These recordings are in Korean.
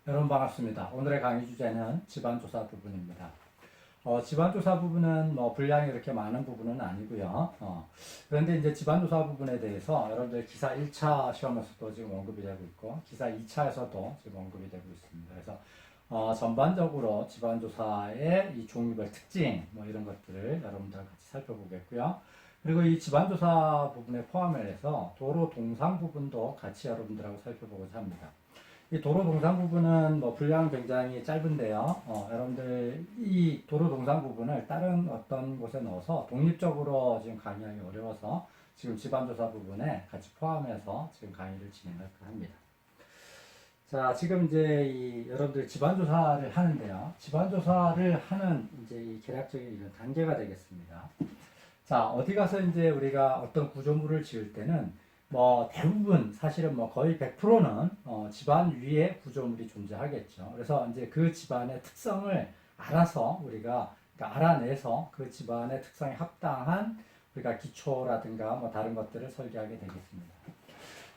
여러분 반갑습니다. 오늘의 강의 주제는 지반조사 부분입니다. 지반조사 부분은 분량이 그렇게 많은 부분은 아니고요. 그런데 이제 지반조사 부분에 대해서 여러분들 기사 1차 시험에서도 지금 언급이 되고 있고, 기사 2차에서도 지금 언급이 되고 있습니다. 그래서 전반적으로 지반조사의 이 종류별 특징, 이런 것들을 여러분들 같이 살펴보겠고요. 그리고 이 지반조사 부분에 포함을 해서 도로 동상 부분도 같이 여러분들하고 살펴보고자 합니다. 이 도로 동상 부분은 분량 굉장히 짧은데요. 여러분들 이 도로 동상 부분을 다른 어떤 곳에 넣어서 독립적으로 지금 강의하기 어려워서 지금 지반조사 부분에 같이 포함해서 지금 강의를 진행할까 합니다. 자, 지금 이제 여러분들 지반조사를 하는데요. 지반조사를 하는 이제 이 계략적인 이런 단계가 되겠습니다. 자, 어디 가서 이제 우리가 어떤 구조물을 지을 때는 대부분 사실은 거의 100%는 집안 위에 구조물이 존재하겠죠. 그래서 이제 그 집안의 특성을 알아서 우리가 그러니까 알아내서 그 집안의 특성에 합당한 우리가 기초라든가 다른 것들을 설계하게 되겠습니다.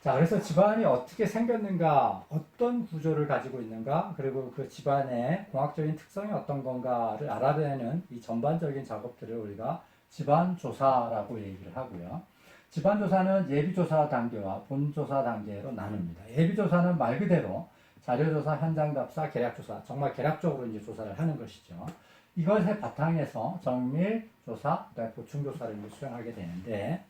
자, 그래서 집안이 어떻게 생겼는가, 어떤 구조를 가지고 있는가, 그리고 그 집안의 공학적인 특성이 어떤 건가를 알아내는 이 전반적인 작업들을 우리가 집안조사라고 얘기를 하고요. 집안조사는 예비조사 단계와 본조사 단계로 나눕니다. 예비조사는 말 그대로 자료조사, 현장답사, 계략조사, 정말 계략적으로 이제 조사를 하는 것이죠. 이것의 바탕에서 정밀조사, 그다음에 보충조사를 수행하게 되는데,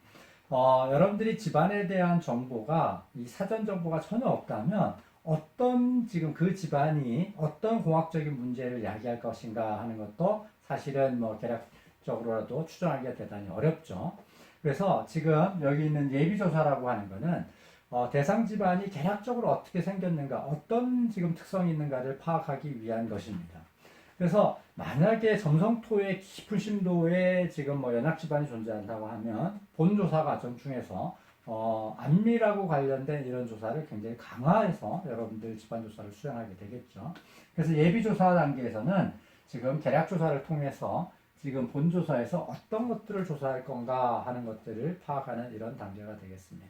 여러분들이 집안에 대한 정보가 이 사전 정보가 전혀 없다면 어떤 지금 그 집안이 어떤 공학적인 문제를 야기할 것인가 하는 것도 사실은 계략적으로라도 추정하기가 대단히 어렵죠. 그래서 지금 여기 있는 예비조사라고 하는 거는 대상 집안이 계략적으로 어떻게 생겼는가, 어떤 지금 특성이 있는가를 파악하기 위한 것입니다. 그래서 만약에 점성토의 깊은 심도에 지금 연합 집안이 존재한다고 하면 본조사 과정 중에서 안밀하고 관련된 이런 조사를 굉장히 강화해서 여러분들 집안 조사를 수행하게 되겠죠. 그래서 예비조사 단계에서는 지금 계략조사를 통해서 지금 본조사에서 어떤 것들을 조사할 건가 하는 것들을 파악하는 이런 단계가 되겠습니다.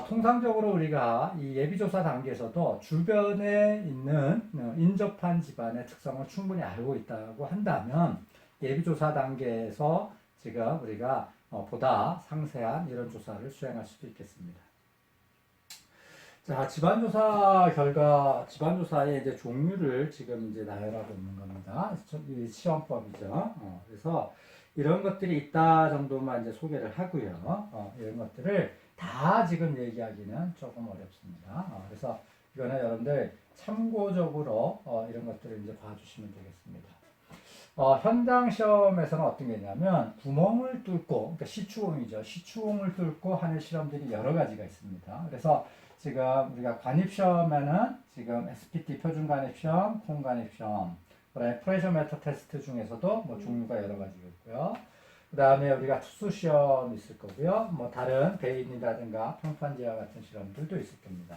통상적으로 우리가 이 예비조사 단계에서도 주변에 있는 인접한 집안의 특성을 충분히 알고 있다고 한다면 예비조사 단계에서 지금 우리가 보다 상세한 이런 조사를 수행할 수도 있겠습니다. 자, 집안조사 결과, 집안조사의 이제 종류를 지금 이제 나열하고 있는 겁니다. 이 시험법이죠. 그래서 이런 것들이 있다 정도만 이제 소개를 하고요. 이런 것들을 다 지금 얘기하기는 조금 어렵습니다. 그래서 이거는 여러분들 참고적으로 이런 것들을 이제 봐주시면 되겠습니다. 현장 시험에서는 어떤 게 있냐면 구멍을 뚫고, 그러니까 시추공이죠. 시추공을 뚫고 하는 실험들이 여러 가지가 있습니다. 그래서 지금 우리가 관입시험에는 지금 SPT 표준관입시험, 콩관입시험, 그다음에 프레셔메터 테스트 중에서도 종류가 여러 가지가 있고요. 그 다음에 우리가 투수시험 있을 거고요. 다른 배인이라든가 평판지와 같은 실험들도 있을 겁니다.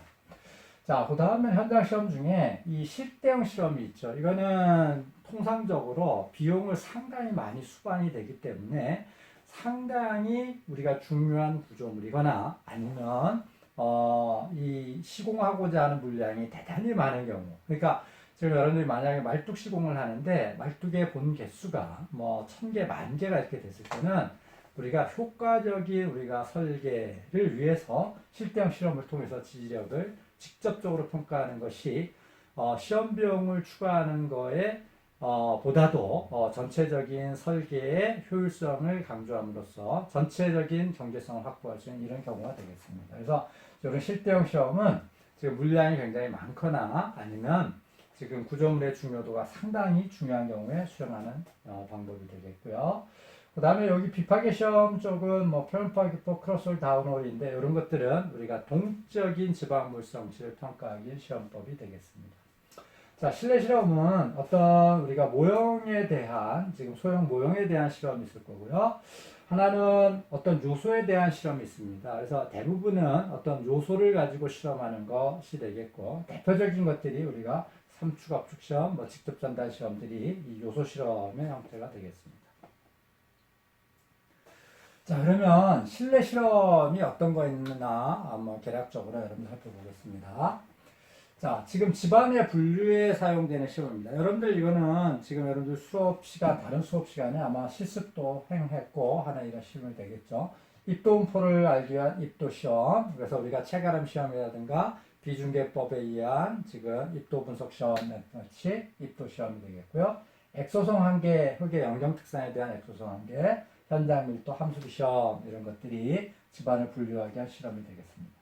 자, 그 다음에 현장 시험 중에 이 실대형 실험이 있죠. 이거는 통상적으로 비용을 상당히 많이 수반이 되기 때문에 상당히 우리가 중요한 구조물이거나 아니면 이 시공하고자 하는 물량이 대단히 많은 경우, 그러니까 지금 여러분들이 만약에 말뚝 시공을 하는데 말뚝의 본 개수가 1000개, 10,000개가 이렇게 됐을 때는 우리가 효과적인 우리가 설계를 위해서 실대형 실험을 통해서 지지력을 직접적으로 평가하는 것이 시험 비용을 추가하는 거에 보다도 전체적인 설계의 효율성을 강조함으로써 전체적인 경제성을 확보할 수 있는 이런 경우가 되겠습니다. 그래서 이런 실대형 시험은 지금 물량이 굉장히 많거나 아니면 지금 구조물의 중요도가 상당히 중요한 경우에 수행하는 방법이 되겠고요. 그 다음에 여기 비파괴 시험 쪽은 표현파 기법, 크로스홀, 다운홀인데 이런 것들은 우리가 동적인 지방 물성치를 평가하기 시험법이 되겠습니다. 자, 실내 실험은 어떤 우리가 모형에 대한 지금 소형 모형에 대한 실험이 있을 거고요. 하나는 어떤 요소에 대한 실험이 있습니다. 그래서 대부분은 어떤 요소를 가지고 실험하는 것이 되겠고, 대표적인 것들이 우리가 삼축, 압축 시험, 직접 전달 시험들이 이 요소 실험의 형태가 되겠습니다. 자, 그러면 실내 실험이 어떤 거 있나 계략적으로 여러분 살펴보겠습니다. 자, 지금 집안의 분류에 사용되는 시험입니다. 여러분들 이거는 지금 여러분들 수업 시간, 다른 수업 시간에 아마 실습도 행했고 하는 이런 시험이 되겠죠. 입도분포를 알기 위한 입도시험. 그래서 우리가 체가름 시험이라든가 비중계법에 의한 지금 입도 분석 시험 같이 입도시험이 되겠고요. 엑소성 한계, 흙의 영정 특성에 대한 엑소성 한계, 현장 밀도 함수 시험 이런 것들이 집안을 분류하게 한 실험이 되겠습니다.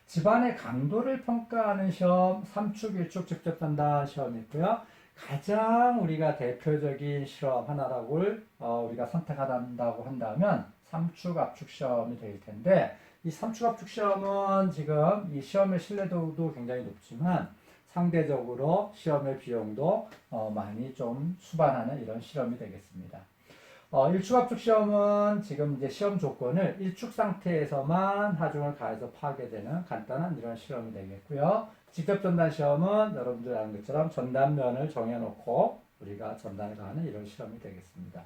집안의 강도를 평가하는 시험, 3축, 1축 직접 판단 시험이 있고요. 가장 우리가 대표적인 실험 하나라고 우리가 선택한다고 한다면 3축 압축 시험이 될 텐데, 이 3축 압축 시험은 지금 이 시험의 신뢰도도 굉장히 높지만 상대적으로 시험의 비용도 많이 좀 수반하는 이런 실험이 되겠습니다. 1축 압축 시험은 지금 이제 시험 조건을 1축 상태에서만 하중을 가해서 파악되는 간단한 이런 실험이 되겠고요. 직접 전단 시험은 여러분들 아는 것처럼 전단면을 정해놓고 우리가 전단을 가하는 이런 실험이 되겠습니다.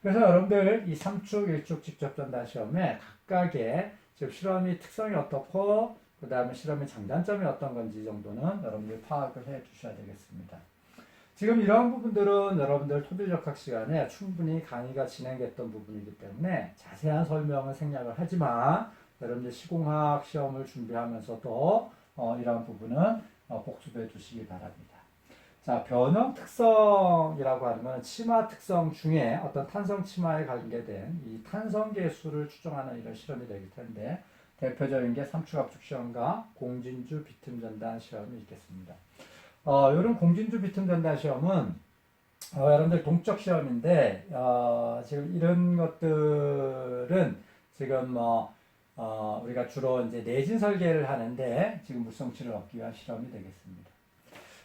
그래서 여러분들 이 3축, 1축 직접 전단 시험에 각각의 즉 실험이 특성이 어떻고 그 다음에 실험의 장단점이 어떤 건지 정도는 여러분들 파악을 해 주셔야 되겠습니다. 지금 이러한 부분들은 여러분들 토대역학 시간에 충분히 강의가 진행됐던 부분이기 때문에 자세한 설명은 생략을 하지만 여러분들 시공학 시험을 준비하면서도 이러한 부분은 복습해 두시기 바랍니다. 자, 변형 특성이라고 하는 것은 치마 특성 중에 어떤 탄성 치마에 관계된 이 탄성 계수를 추정하는 이런 실험이 되길 텐데 대표적인 게 삼축압축 시험과 공진주 비틈 전단 시험이 있겠습니다. 이런 공진주 비틈 전단 시험은 여러분들 동적 시험인데 지금 이런 것들은 지금 우리가 주로 이제 내진 설계를 하는데 지금 물성치를 얻기 위한 실험이 되겠습니다.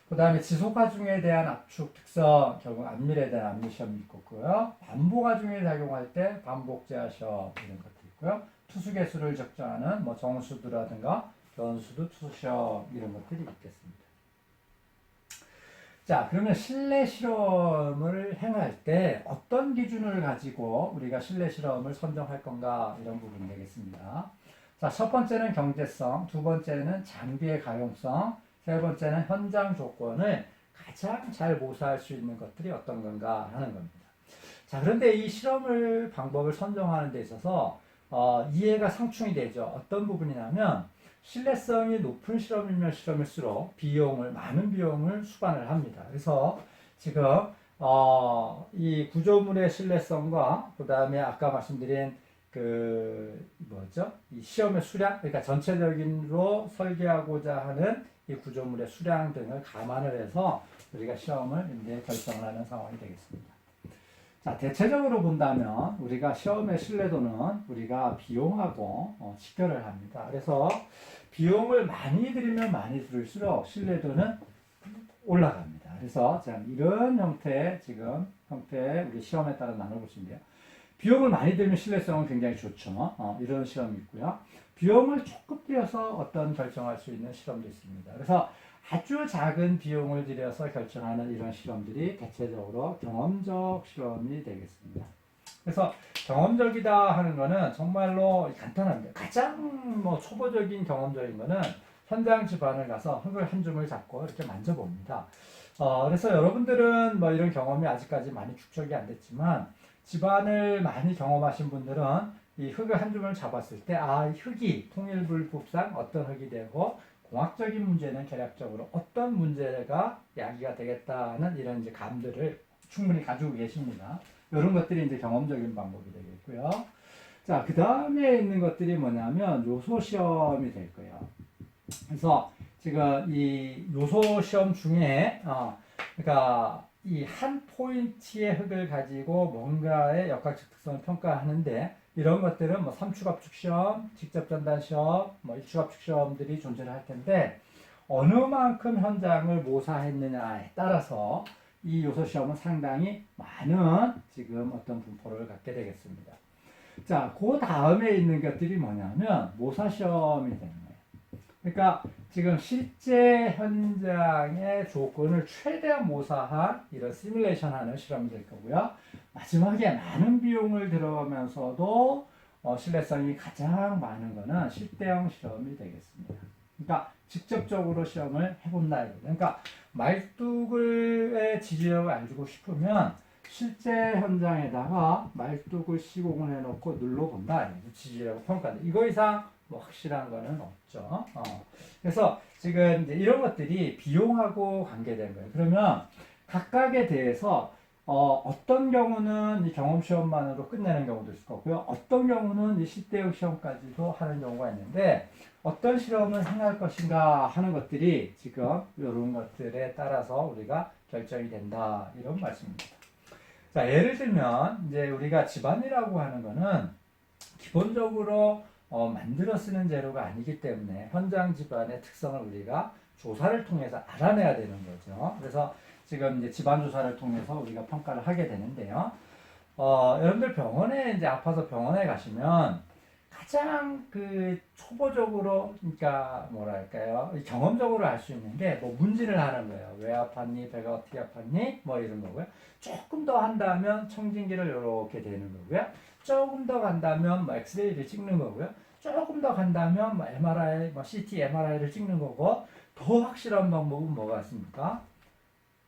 그 다음에 지속화중에 대한 압축 특성, 결국 압밀에 대한 압밀 시험이 있고요. 반복화중에 작용할 때 반복제화 시험 이런 것도 있고요. 투수 개수를 적정하는 뭐 정수두라든가 변수두 투수 시험 이런 것들이 있겠습니다. 자, 그러면 실내 실험을 행할 때 어떤 기준을 가지고 우리가 실내 실험을 선정할 건가 이런 부분이 되겠습니다. 자, 첫 번째는 경제성, 두 번째는 장비의 가용성, 세 번째는 현장 조건을 가장 잘 모사할 수 있는 것들이 어떤 건가 하는 겁니다. 자, 그런데 이 실험을 방법을 선정하는 데 있어서 이해가 상충이 되죠. 어떤 부분이냐면 신뢰성이 높은 실험이면 실험일수록 많은 비용을 수반을 합니다. 그래서 지금 이 구조물의 신뢰성과 그 다음에 아까 말씀드린 이 시험의 수량, 그러니까 전체적으로 설계하고자 하는 이 구조물의 수량 등을 감안을 해서 우리가 시험을 이제 결정을 하는 상황이 되겠습니다. 자, 대체적으로 본다면 우리가 시험의 신뢰도는 우리가 비용하고 직결을 합니다. 그래서 비용을 많이 들이면 많이 들을수록 신뢰도는 올라갑니다. 그래서 이런 형태의 우리 시험에 따라 나눠보시면 돼요. 비용을 많이 들면 신뢰성은 굉장히 좋죠. 이런 시험이 있고요. 비용을 조금 들여서 어떤 결정할 수 있는 실험도 있습니다. 그래서 아주 작은 비용을 들여서 결정하는 이런 실험들이 대체적으로 경험적 실험이 되겠습니다. 그래서 경험적이다 하는 것은 정말로 간단합니다. 가장 초보적인 경험적인 것은 현장 집안을 가서 흙을 한 줌을 잡고 이렇게 만져봅니다. 그래서 여러분들은 이런 경험이 아직까지 많이 축적이 안 됐지만 집안을 많이 경험하신 분들은 이 흙을 한 줌을 잡았을 때 이 흙이 통일불급상 어떤 흙이 되고 공학적인 문제는 계략적으로 어떤 문제가 야기가 되겠다는 이런 이제 감들을 충분히 가지고 계십니다. 이런 것들이 이제 경험적인 방법이 되겠고요. 자, 그 다음에 있는 것들이 뭐냐면 요소 시험이 될 거예요. 그래서 지금 이 요소 시험 중에 그러니까 이 한 포인트의 흙을 가지고 뭔가의 역학적 특성을 평가하는데 이런 것들은 삼축 압축 시험, 직접 전단 시험, 일축 압축 시험들이 존재를 할 텐데 어느 만큼 현장을 모사했느냐에 따라서 이 요소 시험은 상당히 많은 지금 어떤 분포를 갖게 되겠습니다. 자, 그 다음에 있는 것들이 뭐냐면 모사 시험이 되는 거예요. 그러니까 지금 실제 현장의 조건을 최대한 모사한 이런 시뮬레이션 하는 실험이 될 거고요. 마지막에 많은 비용을 들어가면서도 신뢰성이 가장 많은 거는 실대형 실험이 되겠습니다. 그러니까 직접적으로 시험을 해본다 이거죠. 그러니까 말뚝의 지지력을 알고 싶으면 실제 현장에다가 말뚝을 시공을 해놓고 눌러본다. 지지력 평가다. 이거 이상 뭐 확실한 거는 없죠. 그래서 지금 이제 이런 것들이 비용하고 관계된 거예요. 그러면 각각에 대해서 어떤 경우는 이 경험 시험만으로 끝내는 경우도 있을 거고요. 어떤 경우는 이 실대역 시험까지도 하는 경우가 있는데 어떤 실험을 행할 것인가 하는 것들이 지금 이런 것들에 따라서 우리가 결정이 된다 이런 말씀입니다. 자, 예를 들면 이제 우리가 집안이라고 하는 거는 기본적으로 만들어 쓰는 재료가 아니기 때문에 현장 집안의 특성을 우리가 조사를 통해서 알아내야 되는 거죠. 그래서 지금 이제 집안 조사를 통해서 우리가 평가를 하게 되는데요. 여러분들 병원에 이제 아파서 병원에 가시면 가장 그 초보적으로, 그러니까 뭐랄까요, 경험적으로 알 수 있는 게 뭐 문진을 하는 거예요. 왜 아팠니, 배가 어떻게 아팠니, 뭐 이런 거고요. 조금 더 한다면 청진기를 이렇게 대는 거고요. 조금 더 간다면 뭐 엑스레이를 찍는 거고요. 조금 더 간다면 뭐 MRI, 뭐 CT, MRI를 찍는 거고, 더 확실한 방법은 뭐가 있습니까?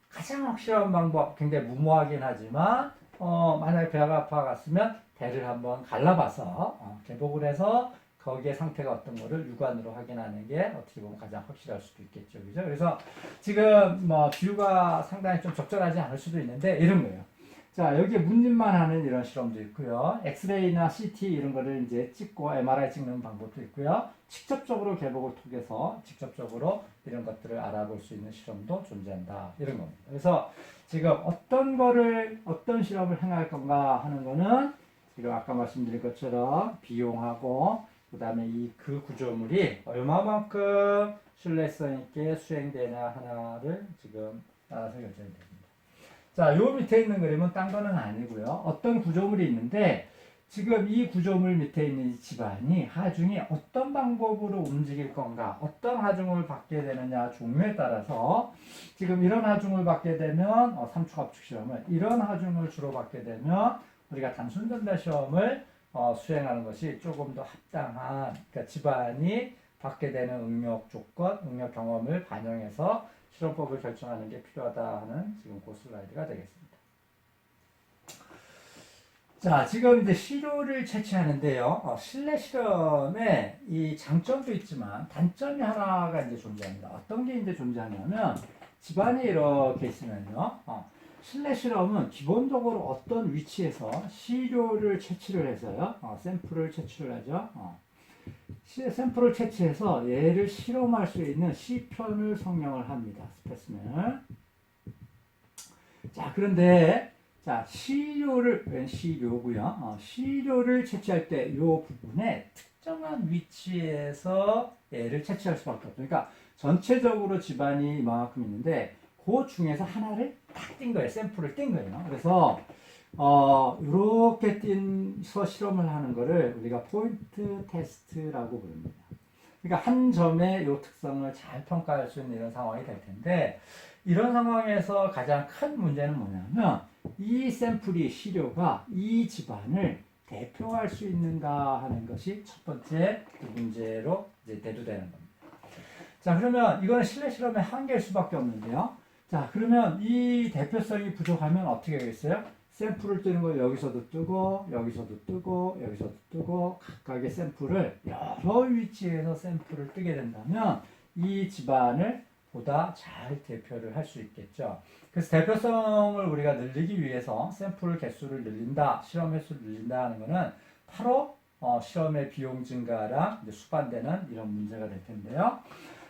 가장 확실한 방법, 굉장히 무모하긴 하지만 만약에 배가 아파갔으면 배를 한번 갈라봐서 개복을 해서 거기에 상태가 어떤 거를 육안으로 확인하는 게 어떻게 보면 가장 확실할 수도 있겠죠. 그죠? 그래서 지금 뭐 비유가 상당히 좀 적절하지 않을 수도 있는데 이런 거예요. 자, 여기에 문진만 하는 이런 실험도 있고요. 엑스레이나 CT 이런 거를 이제 찍고 MRI 찍는 방법도 있고요. 직접적으로 개복을 통해서 직접적으로 이런 것들을 알아볼 수 있는 실험도 존재한다. 이런 겁니다. 그래서 지금 어떤 실험을 행할 건가 하는 거는 지금 아까 말씀드린 것처럼 비용하고 그 다음에 그 구조물이 얼마만큼 신뢰성 있게 수행되냐 하나를 지금 따라서 결정이 됩니다. 자, 요 밑에 있는 그림은 딴 거는 아니고요. 어떤 구조물이 있는데 지금 이 구조물 밑에 있는 이 집안이 하중이 어떤 방법으로 움직일 건가, 어떤 하중을 받게 되느냐 종류에 따라서 지금 이런 하중을 받게 되면 삼축압축 실험을, 이런 하중을 주로 받게 되면 우리가 단순 전달 시험을 수행하는 것이 조금 더 합당한, 그러니까 집안이 받게 되는 응력 조건, 응력 경험을 반영해서 실험법을 결정하는 게 필요하다 하는 지금 그 슬라이드가 되겠습니다. 자, 지금 이제 시료를 채취하는데요. 실내 실험에 이 장점도 있지만 단점이 하나가 이제 존재합니다. 어떤 게 이제 존재하냐면 집안이 이렇게 있으면요. 실내 실험은 기본적으로 어떤 위치에서 시료를 채취를 해서요. 샘플을 채취를 하죠. 샘플을 채취해서 얘를 실험할 수 있는 시편을 성형을 합니다. 스페시멘을. 자, 그런데 자, 웬 시료고요. 시료를 채취할 때 이 부분에 특정한 위치에서 얘를 채취할 수밖에 없어요. 그러니까 전체적으로 집안이 이만큼 있는데 그 중에서 하나를 딱 띈 거예요. 샘플을 띈 거예요. 그래서 이렇게 띈서 실험을 하는 거를 우리가 포인트 테스트라고 부릅니다. 그러니까 한 점의 이 특성을 잘 평가할 수 있는 이런 상황이 될 텐데, 이런 상황에서 가장 큰 문제는 뭐냐면 이 샘플이 시료가 이 집안을 대표할 수 있는가 하는 것이 첫 번째 문제로 이제 대두되는 겁니다. 자, 그러면 이거는 실내 실험의 한계일 수밖에 없는데요. 자, 그러면 이 대표성이 부족하면 어떻게 하겠어요? 샘플을 뜨는 거 여기서도 뜨고 여기서도 뜨고 여기서도 뜨고 각각의 샘플을 여러 위치에서 샘플을 뜨게 된다면 이 집안을 보다 잘 대표를 할 수 있겠죠. 그래서 대표성을 우리가 늘리기 위해서 샘플 개수를 늘린다, 실험 횟수를 늘린다 하는 것은 바로 실험의 비용 증가랑 수반되는 이런 문제가 될 텐데요.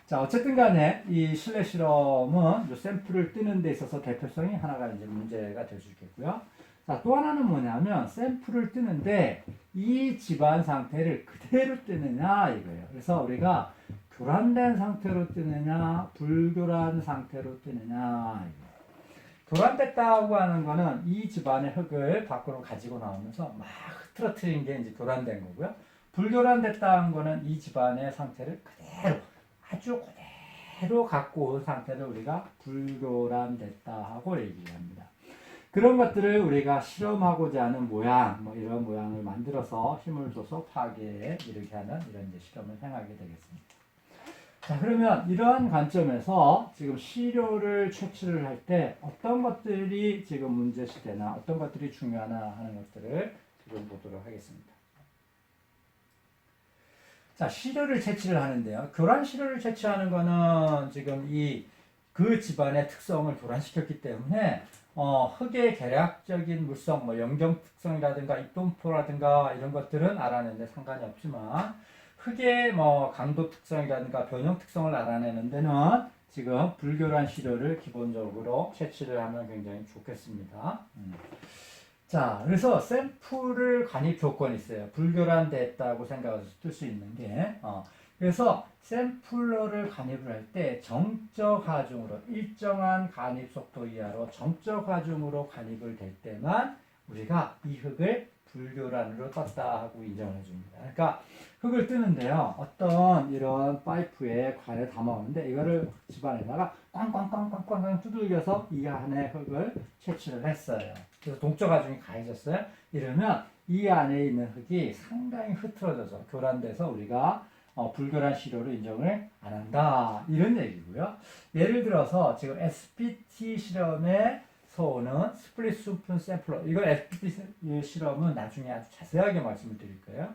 자, 어쨌든 간에 이 실내 실험은 이 샘플을 뜨는 데 있어서 대표성이 하나가 이제 문제가 될 수 있겠고요. 자, 또 하나는 뭐냐면 샘플을 뜨는데 이 집안 상태를 그대로 뜨느냐 이거예요. 그래서 우리가 교란된 상태로 뜨느냐 불교란 상태로 뜨느냐 이거예요. 교란됐다고 하는 거는 이 집안의 흙을 밖으로 가지고 나오면서 막 흐트러뜨린 게 이제 교란된 거고요. 불교란됐다는 거는 이 집안의 상태를 그대로 아주 그대로 갖고 온 상태를 우리가 불교란됐다 하고 얘기합니다. 그런 것들을 우리가 실험하고자 하는 모양, 뭐 이런 모양을 만들어서 힘을 줘서 파괴에 이르게 하는 이런 이제 실험을 행하게 되겠습니다. 자, 그러면 이러한 관점에서 지금 시료를 채취를 할 때 어떤 것들이 지금 문제시되나, 어떤 것들이 중요하나 하는 것들을 지금 보도록 하겠습니다. 자, 시료를 채취를 하는데요. 교란 시료를 채취하는 거는 지금 그 집안의 특성을 교란시켰기 때문에 흙의 계략적인 물성, 뭐 염경 특성이라든가 입분포라든가 이런 것들은 알아내는데 상관이 없지만 흙의 뭐 강도 특성이라든가 변형 특성을 알아내는 데는 지금 불교란 시료를 기본적으로 채취를 하면 굉장히 좋겠습니다. 자, 그래서 샘플을 관입 조건이 있어요. 불교란됐다고 생각해서 쓸 수 있는 게. 그래서 샘플러를 관입을 할 때 정적 하중으로 일정한 관입 속도 이하로 정적 하중으로 관입을 될 때만 우리가 이 흙을 불교란으로 떴다 하고 인정을 해줍니다. 그러니까 흙을 뜨는데요. 어떤 이런 파이프에 관에 담아오는데 이거를 집안에다가 꽝꽝꽝꽝꽝 두들겨서 이 안에 흙을 채취를 했어요. 그래서 동적 하중이 가해졌어요. 이러면 이 안에 있는 흙이 상당히 흐트러져서 교란돼서 우리가 불교란 시료로 인정을 안 한다. 이런 얘기고요. 예를 들어서 지금 SPT 실험에서 오는 스플릿 수분 샘플러. 이거 SPT 실험은 나중에 아주 자세하게 말씀을 드릴 거예요.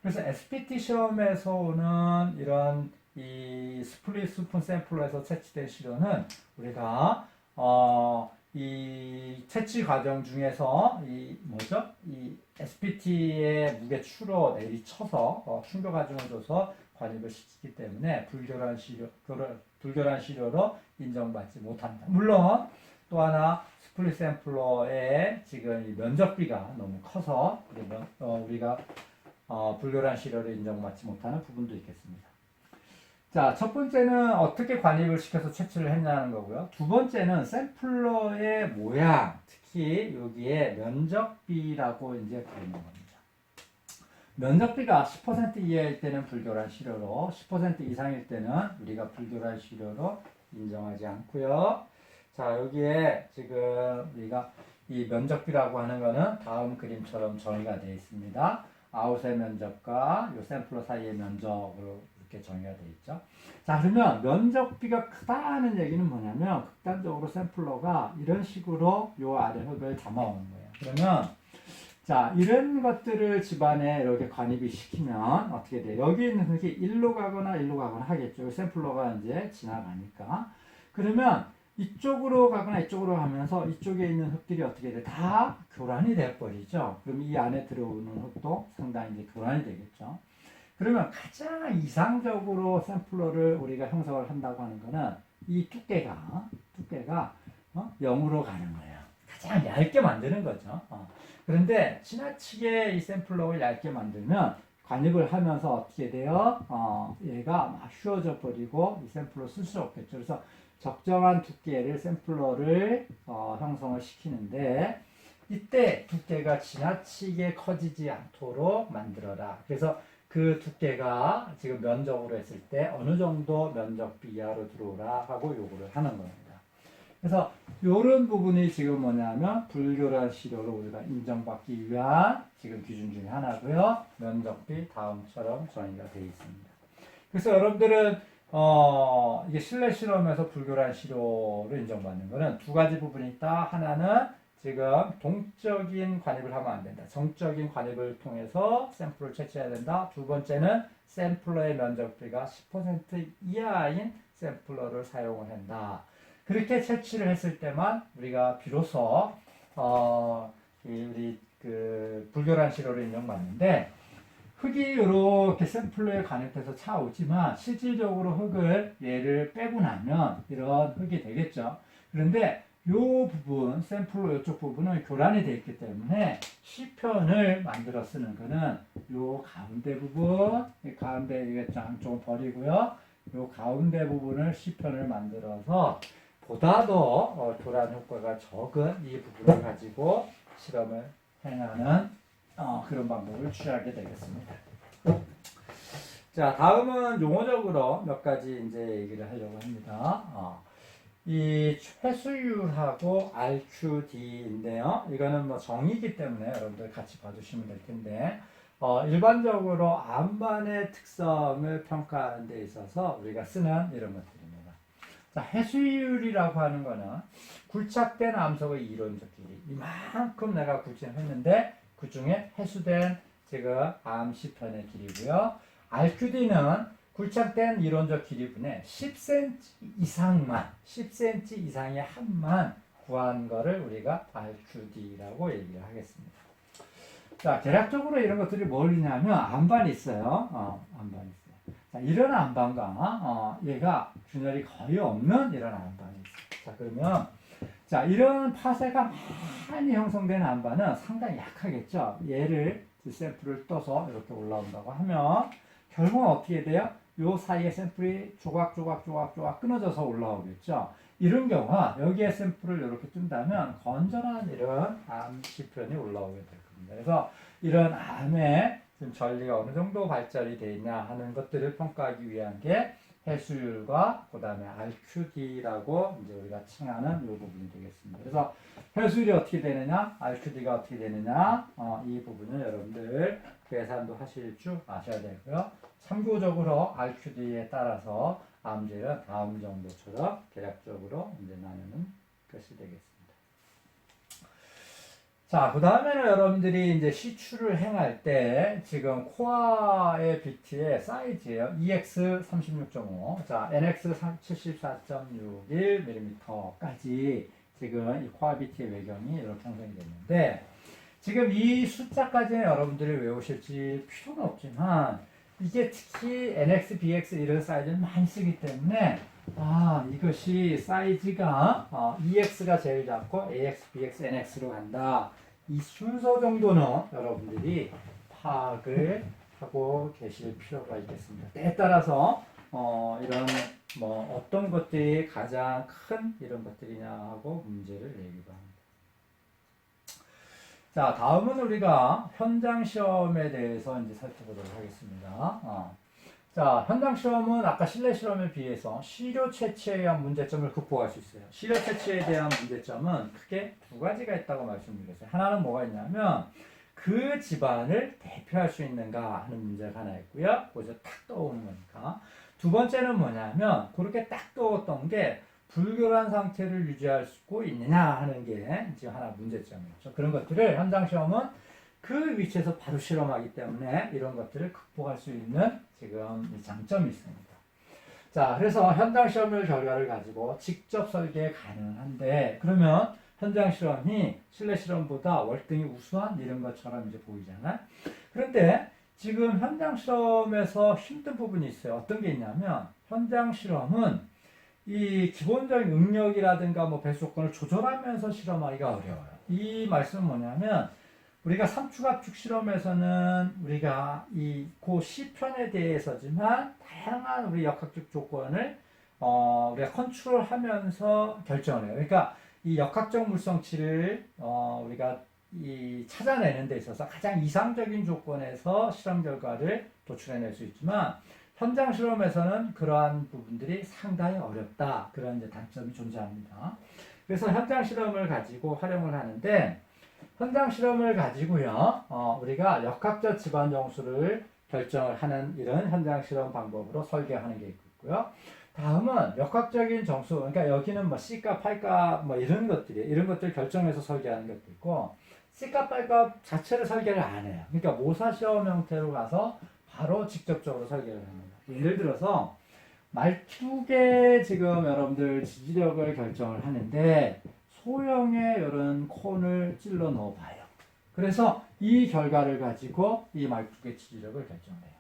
그래서 SPT 시험에서 오는 이런 이 스플릿 수분 샘플러에서 채취된 시료는 우리가 이 채취 과정 중에서 이 SPT의 무게 추로 내리쳐서 충격 과정을 줘서 관입을 시키기 때문에 불교란 시료로 인정받지 못합니다. 물론 또 하나 스플릿 샘플러의 지금 이 면적비가 너무 커서 우리가 불교란 시료를 인정받지 못하는 부분도 있겠습니다. 자, 첫 번째는 어떻게 관입을 시켜서 채취를 했냐는 거고요. 두 번째는 샘플러의 모양, 특히 여기에 면적비라고 이제 부르는 겁니다. 면적비가 10% 이하일 때는 불교란 시료로, 10% 이상일 때는 우리가 불교란 시료로 인정하지 않고요. 자, 여기에 지금 우리가 이 면적비라고 하는 거는 다음 그림처럼 정의가 되어 있습니다. 아웃의 면적과 이 샘플러 사이의 면적으로 이렇게 정의가 되어 있죠. 자, 그러면 면적비가 크다는 얘기는 뭐냐면 극단적으로 샘플러가 이런 식으로 요 아래 흙을 담아오는 거예요. 그러면 자, 이런 것들을 집안에 이렇게 관입이 시키면 어떻게 돼요? 여기 있는 흙이 일로 가거나 일로 가거나 하겠죠. 샘플러가 이제 지나가니까. 그러면 이쪽으로 가거나 이쪽으로 가면서 이쪽에 있는 흙들이 어떻게 돼? 다 교란이 돼버리죠. 그럼 이 안에 들어오는 흙도 상당히 이제 교란이 되겠죠. 그러면 가장 이상적으로 샘플러를 우리가 형성을 한다고 하는 거는 이 두께가 0으로 가는 거예요. 가장 얇게 만드는 거죠. 그런데 지나치게 이 샘플러를 얇게 만들면 관입을 하면서 어떻게 돼요? 얘가 막 휘어져 버리고 이 샘플러 쓸 수 없겠죠. 그래서 적정한 두께를 샘플러를 형성을 시키는데 이때 두께가 지나치게 커지지 않도록 만들어라. 그래서 그 두께가 지금 면적으로 했을 때 어느 정도 면적비 이하로 들어오라 하고 요구를 하는 겁니다. 그래서 이런 부분이 지금 뭐냐면 불교란 시료로 우리가 인정받기 위한 지금 기준 중에 하나고요. 면적비 다음처럼 정의가 되어 있습니다. 그래서 여러분들은 이게 실내 실험에서 불교란 시료로 인정받는 거는 두 가지 부분이 있다. 하나는 지금 동적인 관입을 하면 안 된다. 정적인 관입을 통해서 샘플을 채취해야 된다. 두 번째는 샘플러의 면적비가 10% 이하인 샘플러를 사용을 한다. 그렇게 채취를 했을 때만 우리가 비로소 우리 그 불교란 시료를 인정받는데 흙이 이렇게 샘플러에 관입해서 차오지만 실질적으로 흙을 얘를 빼고 나면 이런 흙이 되겠죠. 그런데 이 부분, 샘플러 이쪽 부분은 교란이 되어 있기 때문에 시편을 만들어 쓰는 거는 이 가운데 부분, 이 가운데 이게 양쪽을 버리고요. 이 가운데 부분을 시편을 만들어서 보다 더 교란 효과가 적은 이 부분을 가지고 실험을 행하는 그런 방법을 취하게 되겠습니다. 자, 다음은 용어적으로 몇 가지 이제 얘기를 하려고 합니다. 이 회수율하고 RQD인데요. 이거는 뭐 정의이기 때문에 여러분들 같이 봐주시면 될 텐데, 일반적으로 암반의 특성을 평가하는 데 있어서 우리가 쓰는 이런 것들입니다. 자, 해수율이라고 하는 거는 굴착된 암석의 이론적 길이. 이만큼 내가 굴착했는데 그 중에 해수된 지금 암시편의 길이고요. RQD는 굴착된 이론적 길이분의 10cm 이상만, 10cm 이상의 한만 구한 거를 우리가 RQD라고 얘기를 하겠습니다. 자, 대략적으로 이런 것들이 뭘이냐면 암반이 있어요. 암반이 있어요. 자, 이런 암반과 얘가 균열이 거의 없는 이런 암반이 있어요. 자, 그러면 자, 이런 파쇄가 많이 형성된 암반은 상당히 약하겠죠. 얘를 샘플을 떠서 이렇게 올라온다고 하면 결국은 어떻게 돼요? 요 사이에 샘플이 조각조각 끊어져서 올라오겠죠. 이런 경우가 여기에 샘플을 이렇게 뜬다면 건전한 이런 암시편이 올라오게 될 겁니다. 그래서 이런 암의 지금 전리가 어느 정도 발달이 되어 있냐 하는 것들을 평가하기 위한 게 해수율과 그 다음에 RQD라고 이제 우리가 칭하는 이 부분이 되겠습니다. 그래서 해수율이 어떻게 되느냐, RQD가 어떻게 되느냐, 이 부분은 여러분들 계산도 하실 줄 아셔야 되고요. 참고적으로 RQD에 따라서 암제는 다음 정도처럼 대략적으로 이제 나누는 것이 되겠습니다. 자, 그 다음에는 여러분들이 이제 시추를 행할 때 지금 코어의 비트의 사이즈예요. EX36.5, 자, NX 74.61mm까지 지금 이 코어 비트의 외경이 이렇게 형성이 됐는데 지금 이 숫자까지는 여러분들이 외우실지 필요는 없지만 이게 특히 NX, BX 이런 사이즈는 많이 쓰기 때문에 이것이 사이즈가 EX가 제일 작고 AX, BX, NX로 간다. 이 순서 정도는 여러분들이 파악을 하고 계실 필요가 있겠습니다. 때에 따라서 이런 어떤 것들이 가장 큰 이런 것들이냐 하고 문제를 내기도 합니다. 자, 다음은 우리가 현장 시험에 대해서 이제 살펴보도록 하겠습니다. 자, 현장 시험은 아까 실내 시험에 비해서 시료 채취에 의한 문제점을 극복할 수 있어요. 시료 채취에 대한 문제점은 크게 두 가지가 있다고 말씀드렸어요. 하나는 뭐가 있냐면 그 집안을 대표할 수 있는가 하는 문제가 하나 있고요. 거기서 탁 떠오르는 거니까. 두 번째는 뭐냐면 그렇게 딱 떠올랐던 게 불결한 상태를 유지할 수 있느냐 하는 게 지금 하나 문제점이죠. 그런 것들을 현장 시험은 그 위치에서 바로 실험하기 때문에 이런 것들을 극복할 수 있는 지금 장점이 있습니다. 자, 그래서 현장 시험의 결과를 가지고 직접 설계 가능한데 그러면 현장 실험이 실내 실험보다 월등히 우수한 이런 것처럼 이제 보이잖아요. 그런데 지금 현장 실험에서 힘든 부분이 있어요. 어떤 게 있냐면 현장 실험은 이 기본적인 응력이라든가 배수 조건을 조절하면서 실험하기가 어려워요. 이 말씀은 뭐냐면 우리가 삼축압축 실험에서는 우리가 그 시편에 대해서지만 다양한 우리 역학적 조건을 우리가 컨트롤하면서 결정을 해요. 그러니까 이 역학적 물성치를 우리가 찾아내는 데 있어서 가장 이상적인 조건에서 실험 결과를 도출해낼 수 있지만 현장 실험에서는 그러한 부분들이 상당히 어렵다. 그런 이제 단점이 존재합니다. 그래서 현장 실험을 가지고 활용을 하는데 현장 실험을 가지고요, 우리가 역학적 집안 정수를 결정을 하는 이런 현장 실험 방법으로 설계하는 게 있고요. 다음은 역학적인 정수, 그러니까 여기는 C값, P값 이런 것들 결정해서 설계하는 것도 있고, C값, P값 자체를 설계를 안 해요. 그러니까 모사 시험 형태로 가서 바로 직접적으로 설계를 합니다. 예를 들어서 말뚝에 지금 여러분들 지지력을 결정을 하는데 소형의 이런 콘을 찔러 넣어봐요. 그래서 이 결과를 가지고 이 말뚝의 지지력을 결정해요.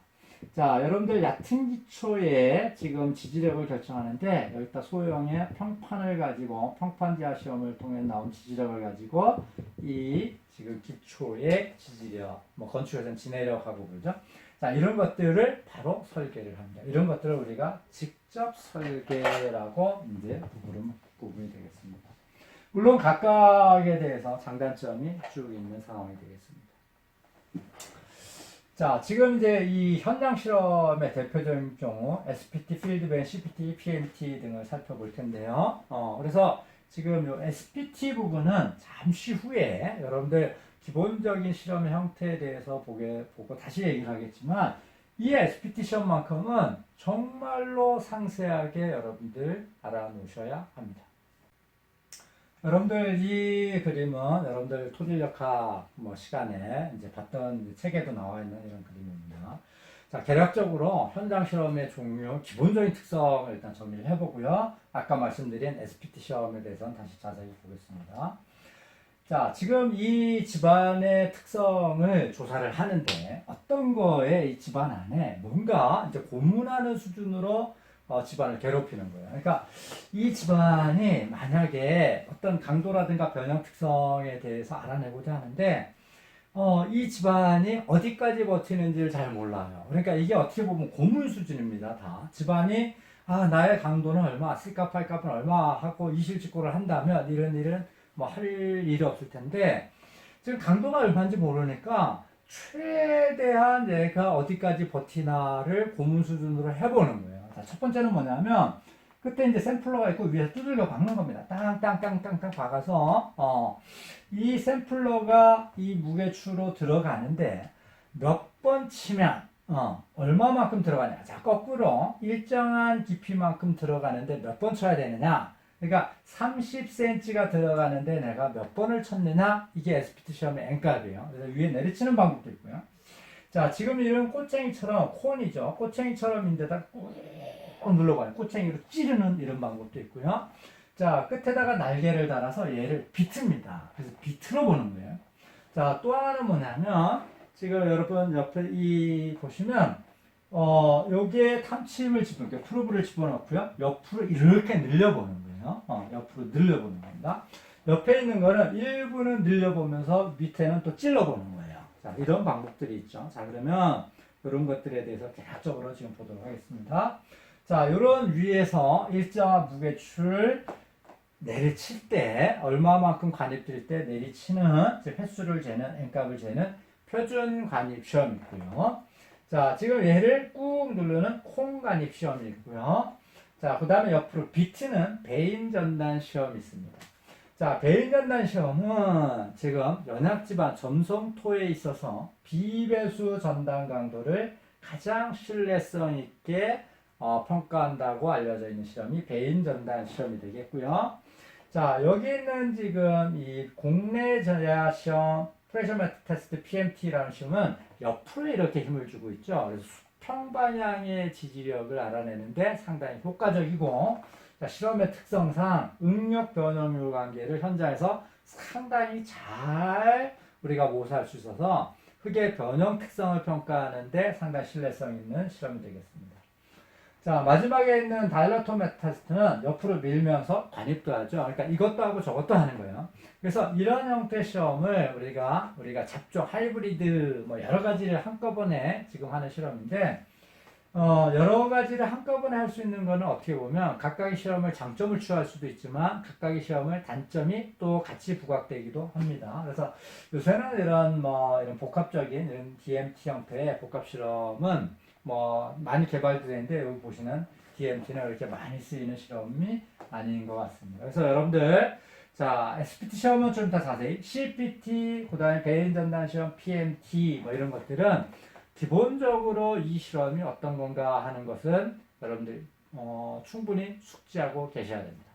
자, 여러분들 얕은 기초에 지금 지지력을 결정하는데 여기다 소형의 평판을 가지고 평판지하 시험을 통해 나온 지지력을 가지고 이 지금 기초의 지지력, 건축에서는 지내력하고 그러죠. 자, 이런 것들을 바로 설계를 합니다. 이런 것들을 우리가 직접 설계라고 이제 구분이 되겠습니다. 물론 각각에 대해서 장단점이 쭉 있는 상황이 되겠습니다. 자, 지금 이제 이 현장 실험의 대표적인 경우 SPT, 필드밴, CPT, PMT 등을 살펴볼 텐데요. 그래서 지금 이 SPT 부분은 잠시 후에 여러분들 기본적인 실험의 형태에 대해서 보고 다시 얘기를 하겠지만 이 SPT 시험만큼은 정말로 상세하게 여러분들 알아놓으셔야 합니다. 여러분들 이 그림은 여러분들 토질역학 시간에 이제 봤던 책에도 나와 있는 이런 그림입니다. 자, 개략적으로 현장 실험의 종류, 기본적인 특성을 일단 정리를 해보고요. 아까 말씀드린 SPT 시험에 대해서는 다시 자세히 보겠습니다. 자, 지금 이 집안의 특성을 조사를 하는데 어떤 거에 이 집안 안에 뭔가 이제 고문하는 수준으로 집안을 괴롭히는 거예요. 그러니까 이 집안이 만약에 어떤 강도라든가 변형 특성에 대해서 알아내고자 하는데 이 집안이 어디까지 버티는지를 잘 몰라요. 그러니까 이게 어떻게 보면 고문 수준입니다. 다 집안이 나의 강도는 얼마, C값, R값은 얼마 하고 이실직고를 한다면 이런 일은 뭐 할 일이 없을 텐데 지금 강도가 얼마인지 모르니까 최대한 내가 어디까지 버티나를 고문 수준으로 해보는 거예요. 자, 첫 번째는 뭐냐면 그때 이제 샘플러가 있고 위에서 두들겨 박는 겁니다. 땅땅땅땅땅 박아서 이 샘플러가 이 무게추로 들어가는데 몇 번 치면 얼마만큼 들어가냐. 자, 거꾸로 일정한 깊이만큼 들어가는데 몇 번 쳐야 되느냐. 그러니까 30cm가 들어가는데 내가 몇 번을 쳤느냐. 이게 SPT 시험의 N값이에요. 그래서 위에 내리치는 방법도 있고요. 자, 지금 이런 꼬챙이처럼 콘이죠. 꼬챙이처럼인데다 꾹 눌러봐요. 꼬챙이로 찌르는 이런 방법도 있고요. 자, 끝에다가 날개를 달아서 얘를 비트입니다. 그래서 비틀어 보는 거예요. 자, 또 하나는 뭐냐면 지금 여러분 옆에 이 보시면 여기에 탐침을 집어넣고 프로브를 집어넣고요. 옆으로 이렇게 늘려보는 거예요. 옆으로 늘려보는 겁니다. 옆에 있는 거는 일부는 늘려보면서 밑에는 또 찔러보는 거예요. 자, 이런 방법들이 있죠. 자, 그러면 이런 것들에 대해서 개략적으로 지금 보도록 하겠습니다. 자, 이런 위에서 일정한 무게추를 내리칠 때 얼마만큼 관입될 때 내리치는 즉 횟수를 재는 N값을 재는 표준 관입 시험이 있고요. 자, 지금 얘를 꾹 누르는 콩 관입 시험이 있고요. 자, 그 다음에 옆으로 비트는 배인 전단 시험이 있습니다. 자, 배인 전단 시험은 지금 연약지반 점성토에 있어서 비배수 전단 강도를 가장 신뢰성 있게 평가한다고 알려져 있는 시험이 배인 전단 시험이 되겠고요. 자, 여기 있는 지금 이 공내 저야 시험 프레셔 매트 테스트 PMT라는 시험은 옆으로 이렇게 힘을 주고 있죠. 그래서 수평 방향의 지지력을 알아내는데 상당히 효과적이고, 자, 실험의 특성상 응력 변형률 관계를 현장에서 상당히 잘 우리가 모사할 수 있어서 흙의 변형 특성을 평가하는데 상당히 신뢰성 있는 실험이 되겠습니다. 자, 마지막에 있는 다일러토 매트 테스트는 옆으로 밀면서 관입도 하죠. 그러니까 이것도 하고 저것도 하는 거예요. 그래서 이런 형태의 시험을 우리가 잡종, 하이브리드 여러 가지를 한꺼번에 지금 하는 실험인데 여러 가지를 한꺼번에 할 수 있는 거는 어떻게 보면 각각의 실험을 장점을 취할 수도 있지만 각각의 시험을 단점이 또 같이 부각되기도 합니다. 그래서 요새는 이런 복합적인 이런 DMT 형태의 복합 실험은 많이 개발되는데 여기 보시는 DMT는 이렇게 많이 쓰이는 실험이 아닌 것 같습니다. 그래서 여러분들 자, SPT 시험은 좀 더 자세히 CPT, 그 다음에 배인 전단 시험, PMT 이런 것들은 기본적으로 이 실험이 어떤 건가 하는 것은 여러분들 충분히 숙지하고 계셔야 됩니다.